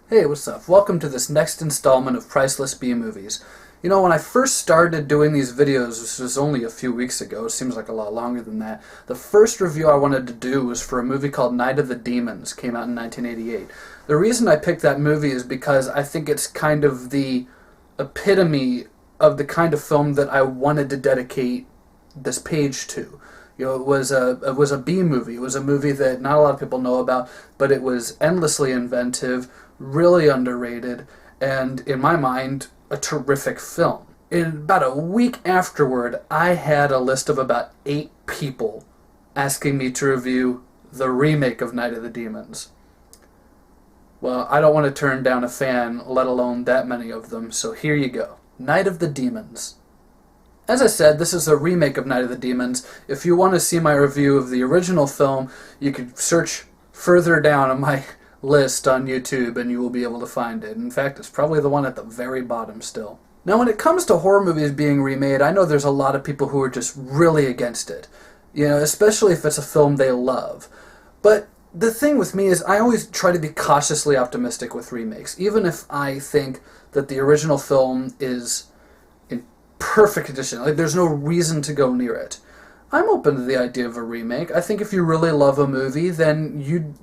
Hey, what's up? Welcome to this next installment of Priceless B-Movies. You know, when I first started doing these videos, this was only a few weeks ago, it seems like a lot longer than that, the first review I wanted to do was for a movie called Night of the Demons, came out in 1988. The reason I picked that movie is because I think it's kind of the epitome of the kind of film that I wanted to dedicate this page to. You know, it was a B movie. It was a movie that not a lot of people know about, but it was endlessly inventive, really underrated, and in my mind, a terrific film. In about a week afterward, I had a list of about 8 people asking me to review the remake of Night of the Demons. Well, I don't want to turn down a fan, let alone that many of them, so here you go. Night of the Demons. As I said, this is a remake of Night of the Demons. If you want to see my review of the original film, you could search further down on my list on YouTube and you will be able to find it. In fact, it's probably the one at the very bottom still. Now, when it comes to horror movies being remade, I know there's a lot of people who are just really against it. You know, especially if it's a film they love. But the thing with me is I always try to be cautiously optimistic with remakes, even if I think that the original film is perfect condition. Like, there's no reason to go near it. I'm open to the idea of a remake. I think if you really love a movie, then you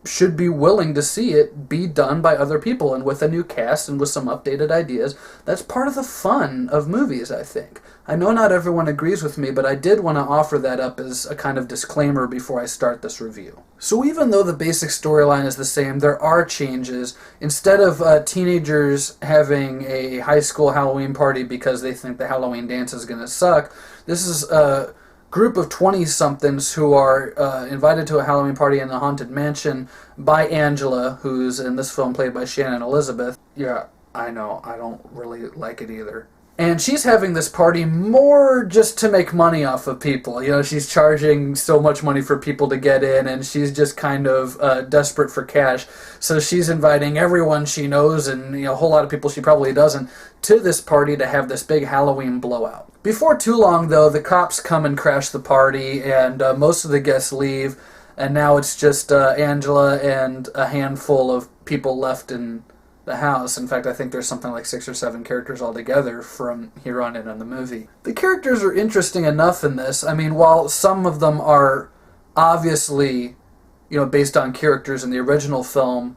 should be willing to see it be done by other people and with a new cast and with some updated ideas. That's part of the fun of movies, I think. I know not everyone agrees with me, but I did want to offer that up as a kind of disclaimer before I start this review. So even though the basic storyline is the same, there are changes. Instead of teenagers having a high school Halloween party because they think the Halloween dance is going to suck, this is a group of 20-somethings who are invited to a Halloween party in the Haunted Mansion by Angela, who's in this film played by Shannon Elizabeth. Yeah, I know, I don't really like it either. And she's having this party more just to make money off of people. You know, she's charging so much money for people to get in, and she's just kind of desperate for cash. So she's inviting everyone she knows, and a whole lot of people she probably doesn't, to this party to have this big Halloween blowout. Before too long, though, the cops come and crash the party, and most of the guests leave, and now it's just Angela and a handful of people left in the house. In fact, I think there's something like 6 or 7 characters altogether from here on in the movie. The characters are interesting enough in this. I mean, while some of them are obviously, based on characters in the original film,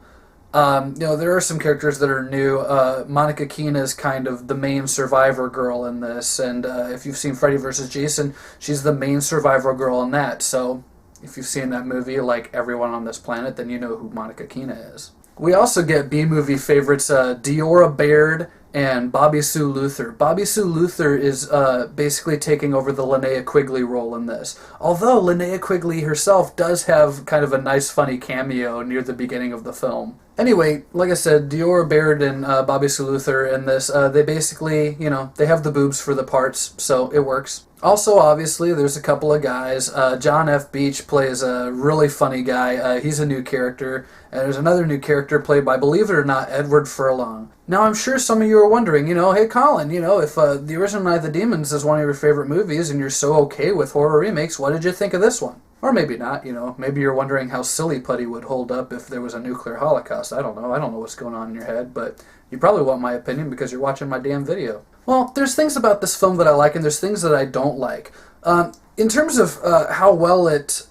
there are some characters that are new. Monica Keena is kind of the main survivor girl in this, and if you've seen Freddy vs. Jason, she's the main survivor girl in that. So if you've seen that movie, like everyone on this planet, then you know who Monica Keena is. We also get B-movie favorites Deora Baird and Bobby Sue Luther. Bobby Sue Luther is basically taking over the Linnea Quigley role in this. Although Linnea Quigley herself does have kind of a nice funny cameo near the beginning of the film. Anyway, like I said, Deora Baird and Bobby Sue Luther in this, they basically, they have the boobs for the parts, so it works. Also, obviously, there's a couple of guys. John F. Beach plays a really funny guy. He's a new character. And there's another new character played by, believe it or not, Edward Furlong. Now, I'm sure some of you are wondering, hey, Colin, if the original Night of the Demons is one of your favorite movies and you're so okay with horror remakes, what did you think of this one? Or maybe not, maybe you're wondering how Silly Putty would hold up if there was a nuclear holocaust. I don't know what's going on in your head, but you probably want my opinion because you're watching my damn video. Well, there's things about this film that I like and there's things that I don't like. In terms of how well it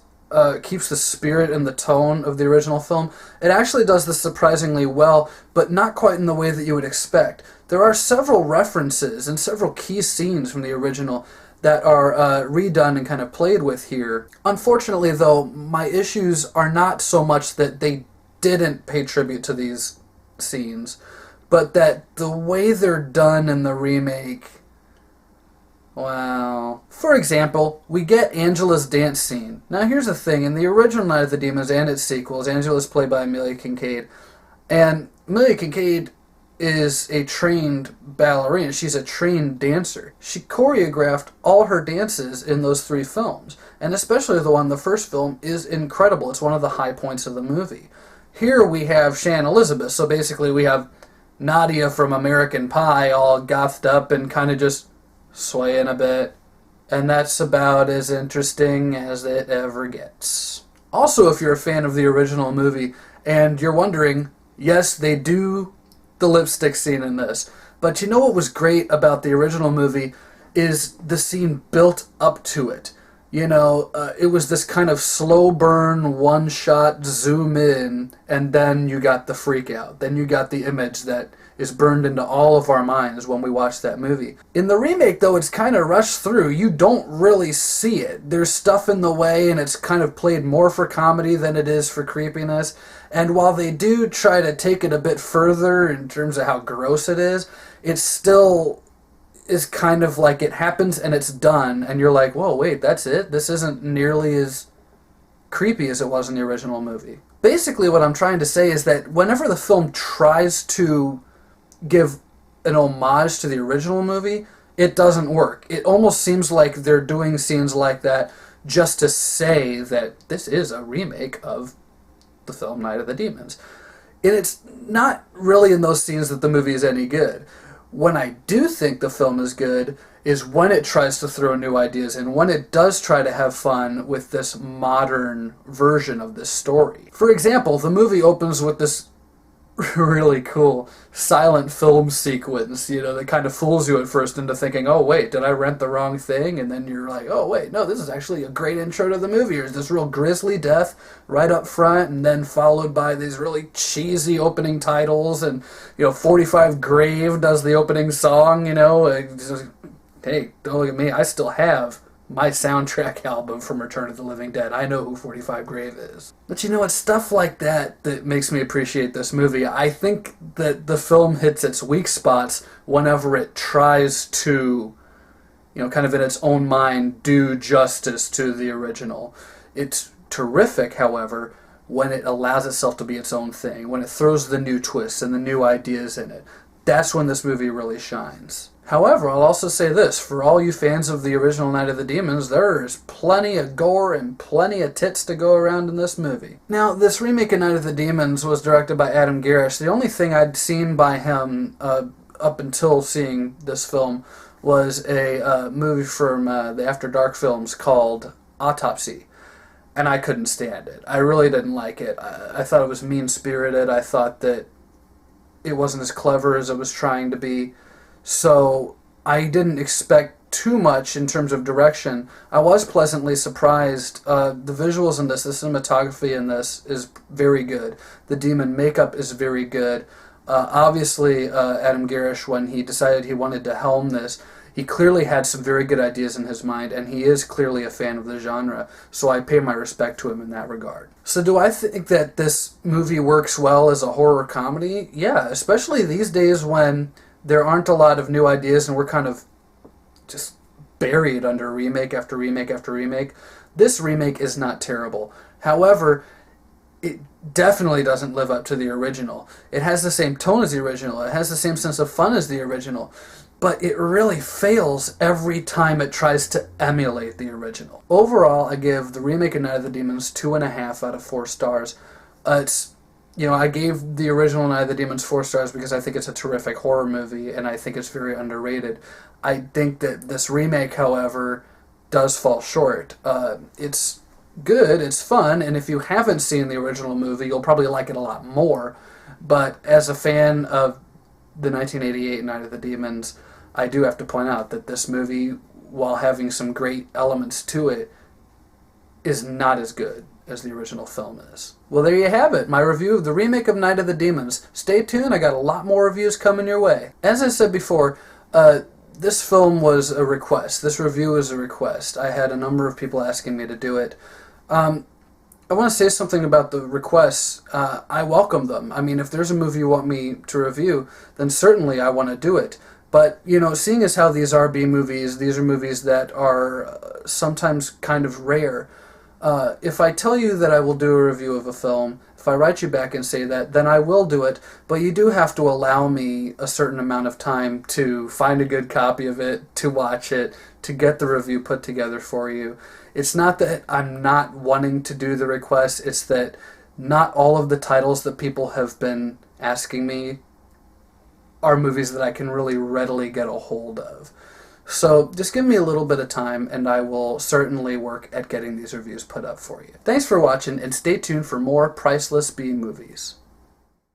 keeps the spirit and the tone of the original film, it actually does this surprisingly well, but not quite in the way that you would expect. There are several references and several key scenes from the original that are redone and kind of played with here. Unfortunately, though, my issues are not so much that they didn't pay tribute to these scenes, but that the way they're done in the remake, wow. For example, we get Angela's dance scene. Now here's the thing, in the original Night of the Demons and its sequels, Angela's played by Amelia Kincaid, and Amelia Kincaid is a trained ballerina. She's a trained dancer. She choreographed all her dances in those 3 films, and especially the one in the first film is incredible. It's one of the high points of the movie. Here we have Shannon Elizabeth, so basically we have Nadia from American Pie all gothed up and kind of just swaying a bit, and that's about as interesting as it ever gets. Also, if you're a fan of the original movie and you're wondering, Yes, they do the lipstick scene in this. But you know what was great about the original movie is the scene built up to it. It was this kind of slow burn, one shot, zoom in, and then you got the freak out. Then you got the image that is burned into all of our minds when we watch that movie. In the remake, though, it's kind of rushed through. You don't really see it. There's stuff in the way, and it's kind of played more for comedy than it is for creepiness. And while they do try to take it a bit further in terms of how gross it still is kind of like it happens and it's done, and you're like, whoa, wait, that's it? This isn't nearly as creepy as it was in the original movie. Basically, what I'm trying to say is that whenever the film tries to give an homage to the original movie, it doesn't work. It almost seems like they're doing scenes like that just to say that this is a remake of the film Night of the Demons. And it's not really in those scenes that the movie is any good. When I do think the film is good is when it tries to throw new ideas in, when it does try to have fun with this modern version of this story. For example, the movie opens with this really cool silent film sequence, that kind of fools you at first into thinking, oh wait, did I rent the wrong thing? And then you're like, oh wait, no, this is actually a great intro to the movie. There's this real grisly death right up front, and then followed by these really cheesy opening titles, and 45 Grave does the opening song. Hey, don't look at me, I still have my soundtrack album from Return of the Living Dead. I know who 45 Grave is. But it's stuff like that that makes me appreciate this movie. I think that the film hits its weak spots whenever it tries to, kind of in its own mind, do justice to the original. It's terrific, however, when it allows itself to be its own thing, when it throws the new twists and the new ideas in it. That's when this movie really shines. However, I'll also say this, for all you fans of the original Night of the Demons, there's plenty of gore and plenty of tits to go around in this movie. Now, this remake of Night of the Demons was directed by Adam Garish. The only thing I'd seen by him up until seeing this film was a movie from the After Dark films called Autopsy. And I couldn't stand it. I really didn't like it. I thought it was mean-spirited. I thought that it wasn't as clever as it was trying to be. So I didn't expect too much in terms of direction. I was pleasantly surprised. The visuals in this, the cinematography in this is very good. The demon makeup is very good. Obviously, Adam Garish, when he decided he wanted to helm this, he clearly had some very good ideas in his mind, and he is clearly a fan of the genre, so I pay my respect to him in that regard. So do I think that this movie works well as a horror comedy? Yeah, especially these days when there aren't a lot of new ideas and we're kind of just buried under remake after remake after remake. This remake is not terrible. However, it definitely doesn't live up to the original. It has the same tone as the original. It has the same sense of fun as the original. But it really fails every time it tries to emulate the original. Overall, I give the remake of Night of the Demons 2.5 out of 4 stars. I gave the original Night of the Demons 4 stars because I think it's a terrific horror movie, and I think it's very underrated. I think that this remake, however, does fall short. It's good, it's fun, and if you haven't seen the original movie, you'll probably like it a lot more. But as a fan of the 1988 Night of the Demons, I do have to point out that this movie, while having some great elements to it, is not as good as the original film is. Well, there you have it, my review of the remake of Night of the Demons. Stay tuned, I got a lot more reviews coming your way. As I said before, this film was a request. This review is a request. I had a number of people asking me to do it. I want to say something about the requests. I welcome them. I mean, if there's a movie you want me to review, then certainly I want to do it. But, seeing as how these are B-movies, these are movies that are sometimes kind of rare. If I tell you that I will do a review of a film, if I write you back and say that, then I will do it, but you do have to allow me a certain amount of time to find a good copy of it, to watch it, to get the review put together for you. It's not that I'm not wanting to do the request, it's that not all of the titles that people have been asking me are movies that I can really readily get a hold of. So just give me a little bit of time and I will certainly work at getting these reviews put up for you. Thanks for watching and stay tuned for more Priceless B movies.